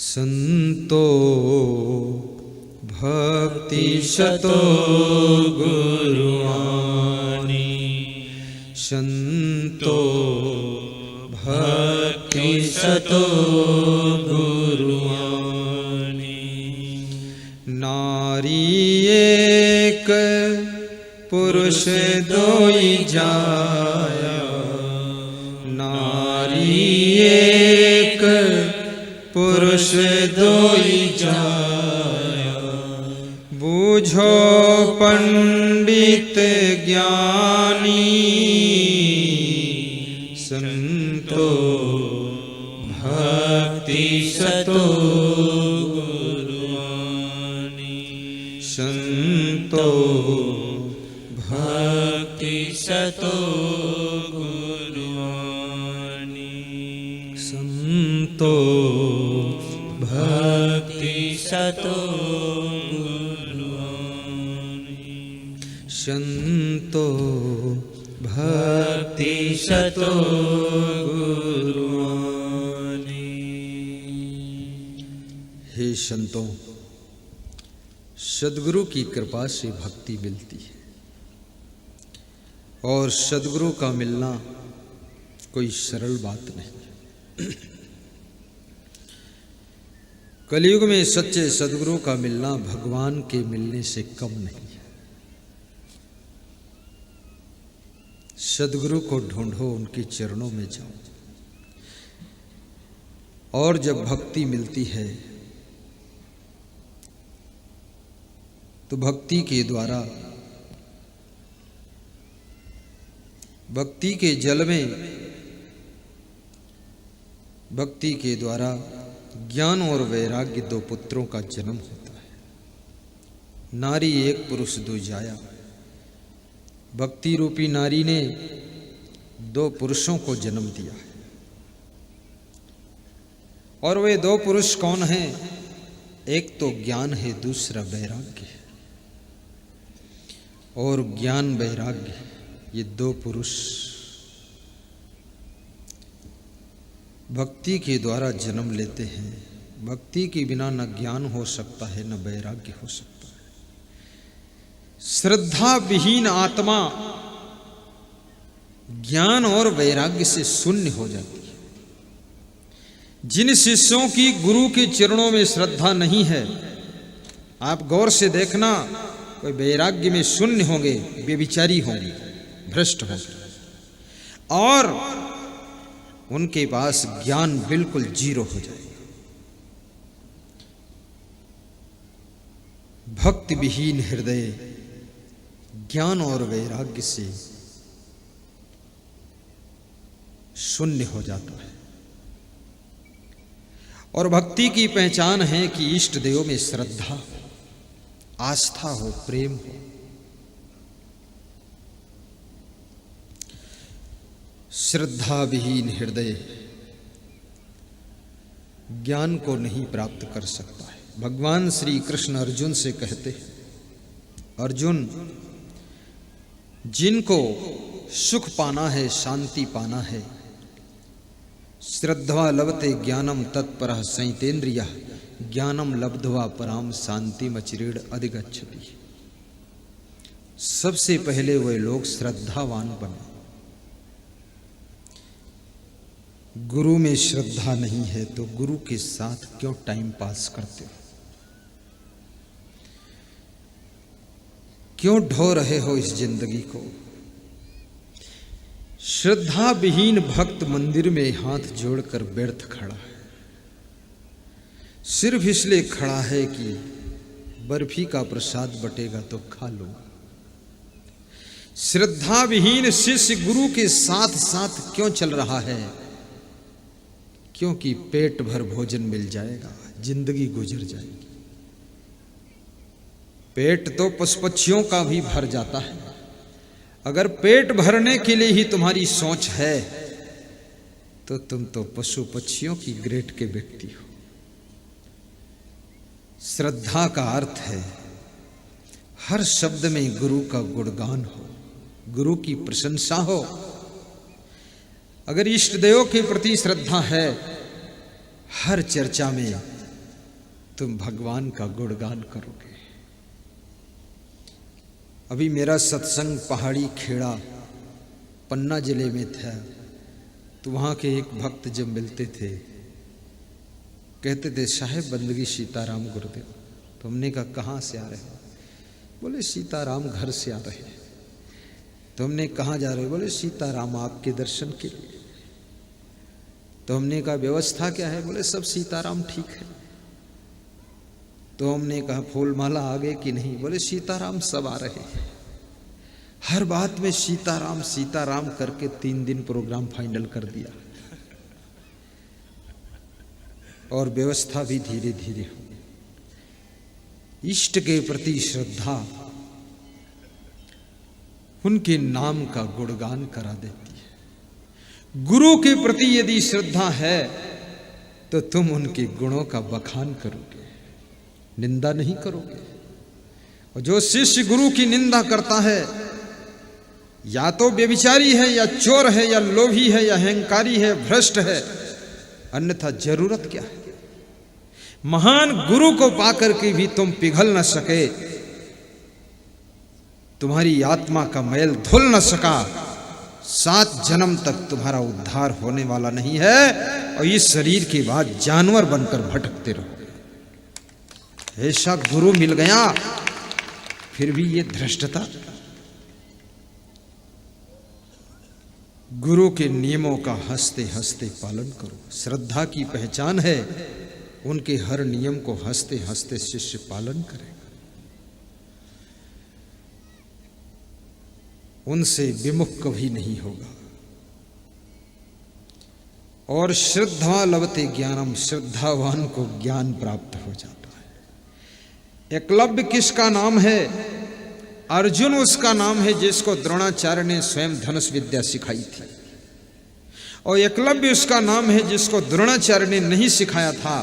संतो भक्ति शतो गुरुवाणी, संतो भक्ति शतो गुरुवाणी। नारी एक पुरुष दोई जाया, नारी एक पुरुष दोई जाया। बूझो पंडित ज्ञानी, संतो भक्ति शतो गुरुवाणी, संतो भक्ति शतो गुरुवाणी, संतो भक्ति शतो गुरुवाणी, संतो भक्ति शतो गुरुवाणी। हे संतों, सद्गुरु की कृपा से भक्ति मिलती है और सद्गुरु का मिलना कोई सरल बात नहीं। कलयुग में सच्चे सद्गुरु का मिलना भगवान के मिलने से कम नहीं है। सद्गुरु को ढूंढो, उनके चरणों में जाओ, और जब भक्ति मिलती है तो भक्ति के द्वारा, भक्ति के जल में, भक्ति के द्वारा ज्ञान और वैराग्य दो पुत्रों का जन्म होता है। नारी एक पुरुष दो जाया। भक्ति रूपी नारी ने दो पुरुषों को जन्म दिया है, और वे दो पुरुष कौन हैं? एक तो ज्ञान है, दूसरा वैराग्य है। और ज्ञान वैराग्य, ये दो पुरुष भक्ति के द्वारा जन्म लेते हैं। भक्ति के बिना न ज्ञान हो सकता है, न वैराग्य हो सकता है। श्रद्धा विहीन आत्मा ज्ञान और वैराग्य से शून्य हो जाती है। जिन शिष्यों की गुरु के चरणों में श्रद्धा नहीं है, आप गौर से देखना, कोई वैराग्य में शून्य होंगे, व्यभिचारी होंगे, भ्रष्ट होंगे, और उनके पास ज्ञान बिल्कुल जीरो हो जाएगा। भक्ति विहीन हृदय ज्ञान और वैराग्य से शून्य हो जाता है। और भक्ति की पहचान है कि इष्ट देवों में श्रद्धा, आस्था हो, प्रेम हो। श्रद्धा विहीन हृदय ज्ञान को नहीं प्राप्त कर सकता है। भगवान श्री कृष्ण अर्जुन से कहते हैं, अर्जुन, जिनको सुख पाना है, शांति पाना है, श्रद्धा लभते ज्ञानम तत्परः संयतेन्द्रियः ज्ञानम लब्ध्वा पराम शांतिमचिरेण अधिगच्छति। सबसे पहले वे लोग श्रद्धावान बने। गुरु में श्रद्धा नहीं है तो गुरु के साथ क्यों टाइम पास करते हो? क्यों ढो रहे हो इस जिंदगी को? श्रद्धा विहीन भक्त मंदिर में हाथ जोड़कर व्यर्थ खड़ा है। सिर्फ इसलिए खड़ा है कि बर्फी का प्रसाद बटेगा तो खा लो। श्रद्धा विहीन शिष्य गुरु के साथ साथ क्यों चल रहा है? क्योंकि पेट भर भोजन मिल जाएगा, जिंदगी गुजर जाएगी। पेट तो पशु पक्षियों का भी भर जाता है। अगर पेट भरने के लिए ही तुम्हारी सोच है तो तुम तो पशु पक्षियों की ग्रेड के व्यक्ति हो। श्रद्धा का अर्थ है हर शब्द में गुरु का गुणगान हो, गुरु की प्रशंसा हो। अगर इष्ट देव के प्रति श्रद्धा है, हर चर्चा में तुम भगवान का गुणगान करोगे। अभी मेरा सत्संग पहाड़ी खेड़ा पन्ना जिले में था, तो वहाँ के एक भक्त जब मिलते थे कहते थे साहेब बंदगी सीताराम गुरुदेव। तो हमने कहा कहाँ से आ रहे हो? बोले सीताराम घर से आ रहे हैं। तो हमने कहाँ जा रहे हो? बोले सीताराम आपके दर्शन के लिए। तो हमने कहा व्यवस्था क्या है? बोले सब सीताराम ठीक है। तो हमने कहा फूल माला आ गए कि नहीं? बोले सीताराम सब आ रहे हैं। हर बात में सीताराम सीताराम करके 3 दिन प्रोग्राम फाइनल कर दिया और व्यवस्था भी धीरे धीरे हो। इष्ट के प्रति श्रद्धा उनके नाम का गुणगान करा देती है। गुरु के प्रति यदि श्रद्धा है तो तुम उनके गुणों का बखान करोगे, निंदा नहीं करोगे। और जो शिष्य गुरु की निंदा करता है या तो व्यभिचारी है या चोर है या लोभी है या अहंकारी है, भ्रष्ट है, अन्यथा जरूरत क्या है? महान गुरु को पाकर के भी तुम पिघल न सके, तुम्हारी आत्मा का मैल धुल न सका, 7 जन्म तक तुम्हारा उद्धार होने वाला नहीं है और इस शरीर के बाद जानवर बनकर भटकते रहो। ऐसा गुरु मिल गया फिर भी ये धृष्टता। गुरु के नियमों का हंसते हंसते पालन करो। श्रद्धा की पहचान है उनके हर नियम को हंसते हंसते शिष्य पालन करेगा। उनसे विमुख कभी नहीं होगा। और श्रद्धा लभते ज्ञानम, श्रद्धावान को ज्ञान प्राप्त हो जाता है। एकलव्य किसका नाम है? अर्जुन उसका नाम है जिसको द्रोणाचार्य ने स्वयं धनुष विद्या सिखाई थी। और एकलव्य उसका नाम है जिसको द्रोणाचार्य ने नहीं सिखाया था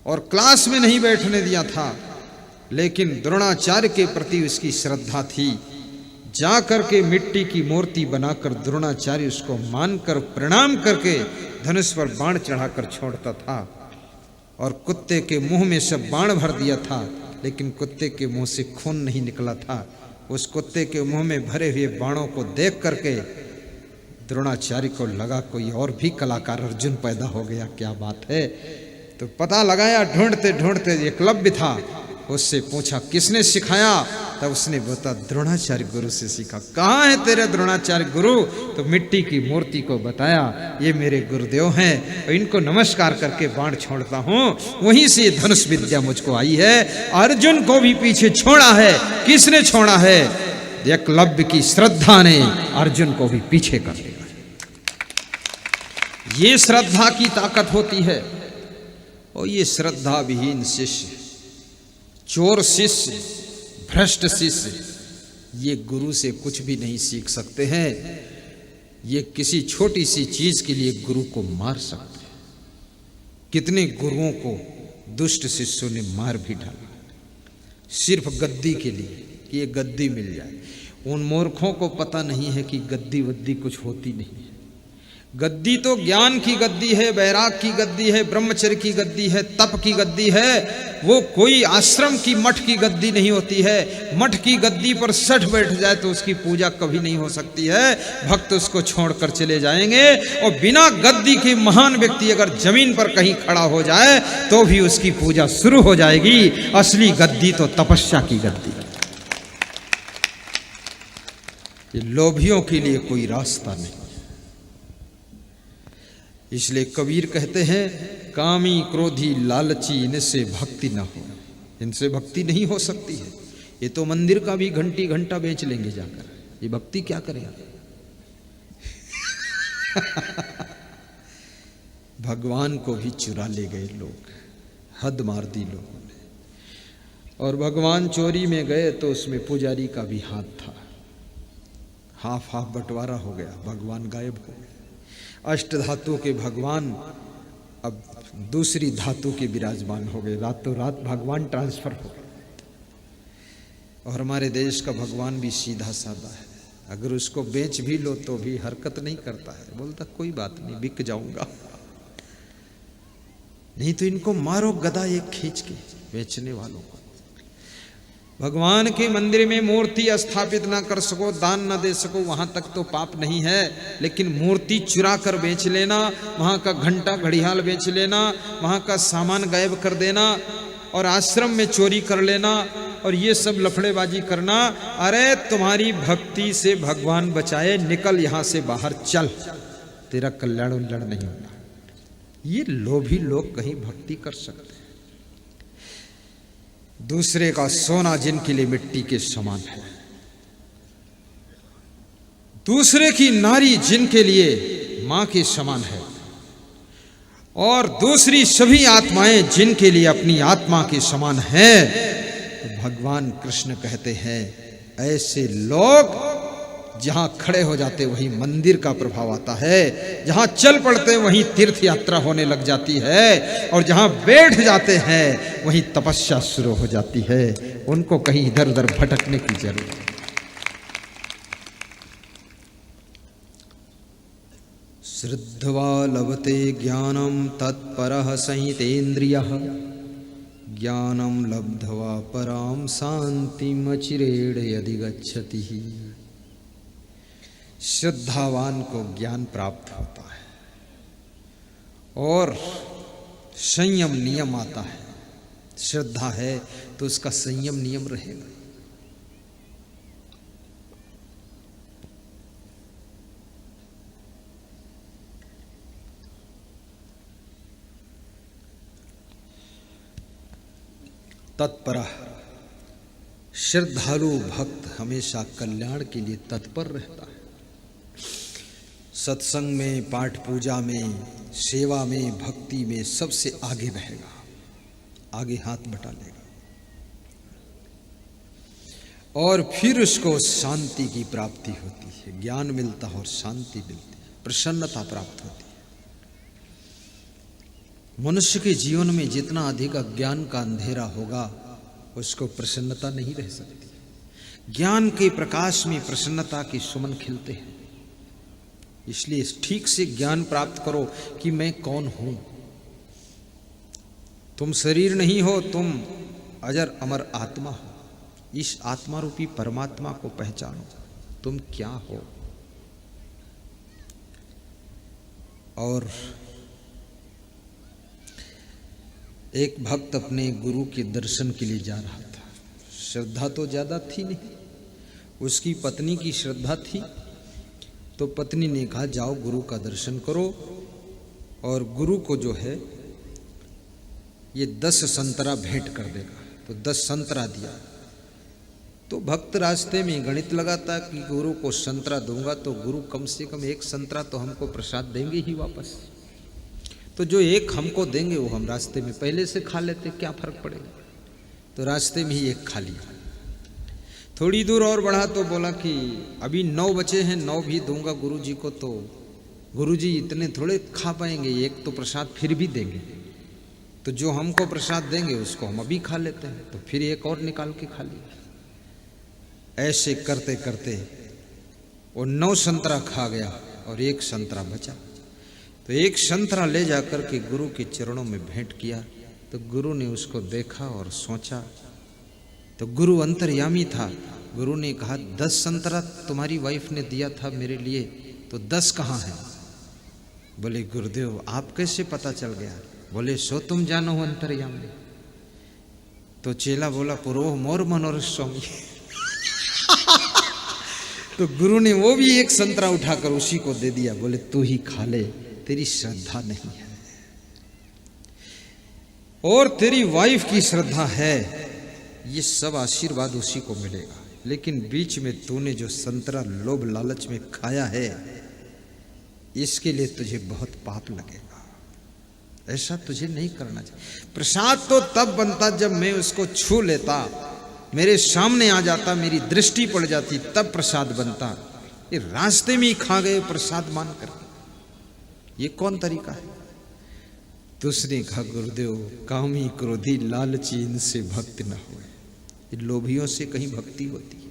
और क्लास में नहीं बैठने दिया था, लेकिन द्रोणाचार्य के प्रति उसकी श्रद्धा थी। जा करके मिट्टी की मूर्ति बनाकर द्रोणाचार्य उसको मानकर प्रणाम करके धनुष पर बाण चढ़ाकर छोड़ता था। और कुत्ते के मुंह में सब बाण भर दिया था, लेकिन कुत्ते के मुंह से खून नहीं निकला था। उस कुत्ते के मुंह में भरे हुए बाणों को देख करके द्रोणाचार्य को लगा कोई और भी कलाकार अर्जुन पैदा हो गया, क्या बात है। तो पता लगाया, ढूंढते ढूंढते एकलव्य था, उससे पूछा किसने सिखाया? तब उसने बता द्रोणाचार्य गुरु से सीखा। कहाँ है तेरे द्रोणाचार्य गुरु? तो मिट्टी की मूर्ति को बताया, ये मेरे गुरुदेव हैं और इनको नमस्कार करके बाण छोड़ता हूँ, वहीं से धनुष विद्या मुझको आई है। अर्जुन को भी पीछे छोड़ा है। किसने छोड़ा है? एकलव्य की श्रद्धा ने अर्जुन को भी पीछे कर दिया। ये श्रद्धा की ताकत होती है। और ये श्रद्धा विहीन शिष्य, चोर शिष्य, भ्रष्ट शिष्य, ये गुरु से कुछ भी नहीं सीख सकते हैं। ये किसी छोटी सी चीज के लिए गुरु को मार सकते हैं। कितने गुरुओं को दुष्ट शिष्यों ने मार भी डाला सिर्फ गद्दी के लिए कि ये गद्दी मिल जाए। उन मूर्खों को पता नहीं है कि गद्दी वद्दी कुछ होती नहीं है। गद्दी तो ज्ञान की गद्दी है, वैराग की गद्दी है, ब्रह्मचर्य की गद्दी है, तप की गद्दी है। वो कोई आश्रम की मठ की गद्दी नहीं होती है। मठ की गद्दी पर सठ बैठ जाए तो उसकी पूजा कभी नहीं हो सकती है। भक्त उसको छोड़कर चले जाएंगे। और बिना गद्दी के महान व्यक्ति अगर जमीन पर कहीं खड़ा हो जाए तो भी उसकी पूजा शुरू हो जाएगी। असली गद्दी तो तपस्या की गद्दी है। ये लोभियों के लिए कोई रास्ता नहीं। इसलिए कबीर कहते हैं कामी क्रोधी लालची इनसे भक्ति ना हो। इनसे भक्ति नहीं हो सकती है। ये तो मंदिर का भी घंटी घंटा बेच लेंगे जाकर, ये भक्ति क्या करेगा? भगवान को भी चुरा ले गए लोग, हद मार दी लोगों ने। और भगवान चोरी में गए तो उसमें पुजारी का भी हाथ था। हाफ हाफ बंटवारा हो गया, भगवान गायब हो गए। अष्ट धातु के भगवान अब दूसरी धातु के विराजमान हो गए। रातों रात भगवान ट्रांसफर हो गए। और हमारे देश का भगवान भी सीधा साधा है। अगर उसको बेच भी लो तो भी हरकत नहीं करता है, बोलता कोई बात नहीं, बिक जाऊंगा। नहीं तो इनको मारो गदा एक खींच के, बेचने वालों को। भगवान के मंदिर में मूर्ति स्थापित ना कर सको, दान ना दे सको, वहां तक तो पाप नहीं है, लेकिन मूर्ति चुरा कर बेच लेना, वहां का घंटा घड़ियाल बेच लेना, वहां का सामान गायब कर देना और आश्रम में चोरी कर लेना और ये सब लफड़ेबाजी करना, अरे तुम्हारी भक्ति से भगवान बचाए, निकल यहां से बाहर चल, तेरा कल्याण उल्ल्याण नहीं होगा। ये लोभी लोग कहीं भक्ति कर सकते हैं। दूसरे का सोना जिनके लिए मिट्टी के समान है, दूसरे की नारी जिनके लिए मां के समान है, और दूसरी सभी आत्माएं जिनके लिए अपनी आत्मा के समान है, तो भगवान कृष्ण कहते हैं ऐसे लोग जहां खड़े हो जाते वहीं मंदिर का प्रभाव आता है, जहां चल पड़ते वहीं तीर्थ यात्रा होने लग जाती है, और जहां बैठ जाते हैं वहीं तपस्या शुरू हो जाती है। उनको कहीं इधर उधर भटकने की जरूरत है। श्रद्धा लभते ज्ञानम तत्परः संहितेन्द्रियः, ज्ञानम लब्ध्वा पराम शांतिम अचिरेण यदि गच्छति। श्रद्धावान को ज्ञान प्राप्त होता है और संयम नियम आता है। श्रद्धा है तो उसका संयम नियम रहेगा। तत्पर, श्रद्धालु भक्त हमेशा कल्याण के लिए तत्पर रहता है। सत्संग में, पाठ पूजा में, सेवा में, भक्ति में सबसे आगे रहेगा, आगे हाथ बटा लेगा, और फिर उसको शांति की प्राप्ति होती है। ज्ञान मिलता है और शांति मिलती है, प्रसन्नता प्राप्त होती है। मनुष्य के जीवन में जितना अधिक अज्ञान का अंधेरा होगा उसको प्रसन्नता नहीं रह सकती। ज्ञान के प्रकाश में प्रसन्नता के सुमन खिलते हैं। इसलिए ठीक से ज्ञान प्राप्त करो कि मैं कौन हूं। तुम शरीर नहीं हो, तुम अजर अमर आत्मा हो। इस आत्मा रूपी परमात्मा को पहचानो, तुम क्या हो। और एक भक्त अपने गुरु के दर्शन के लिए जा रहा था। श्रद्धा तो ज्यादा थी नहीं, उसकी पत्नी की श्रद्धा थी, तो पत्नी ने कहा जाओ गुरु का दर्शन करो, और गुरु को जो है ये 10 संतरा भेंट कर देगा। तो 10 संतरा दिया। तो भक्त रास्ते में गणित लगाता कि गुरु को संतरा दूंगा तो गुरु कम से कम 1 संतरा तो हमको प्रसाद देंगे ही वापस, तो जो 1 हमको देंगे वो हम रास्ते में पहले से खा लेते, क्या फर्क पड़ेगा। तो रास्ते में ही 1 खा लिया। थोड़ी दूर और बढ़ा तो बोला कि अभी 9 बचे हैं, 9 भी दूंगा गुरुजी को, तो गुरुजी इतने थोड़े खा पाएंगे, 1 तो प्रसाद फिर भी देंगे, तो जो हमको प्रसाद देंगे उसको हम अभी खा लेते हैं। तो फिर 1 और निकाल के खा लिया। ऐसे करते करते वो 9 संतरा खा गया और 1 संतरा बचा। तो 1 संतरा ले जाकर के गुरु के चरणों में भेंट किया। तो गुरु ने उसको देखा और सोचा। तो गुरु अंतर्यामी था। गुरु ने कहा 10 संतरा तुम्हारी वाइफ ने दिया था मेरे लिए, तो 10 कहाँ हैं? बोले गुरुदेव आप कैसे पता चल गया? बोले सो तुम जानो अंतर्यामी। तो चेला बोला पुरोह मोर मनोरथ स्वामी। तो गुरु ने वो भी 1 संतरा उठाकर उसी को दे दिया। बोले तू ही खा ले, तेरी श्रद्धा नहीं है और तेरी वाइफ की श्रद्धा है, ये सब आशीर्वाद उसी को मिलेगा। लेकिन बीच में तूने जो संतरा लोभ लालच में खाया है, इसके लिए तुझे बहुत पाप लगेगा। ऐसा तुझे नहीं करना चाहिए। प्रसाद तो तब बनता जब मैं उसको छू लेता, मेरे सामने आ जाता, मेरी दृष्टि पड़ जाती, तब प्रसाद बनता। ये रास्ते में ही खा गए प्रसाद मान कर, ये कौन तरीका है? तो उसने कहा गुरुदेव कामी क्रोधी लालची इनसे भक्ति न हो। लोभियों से कहीं भक्ति होती है?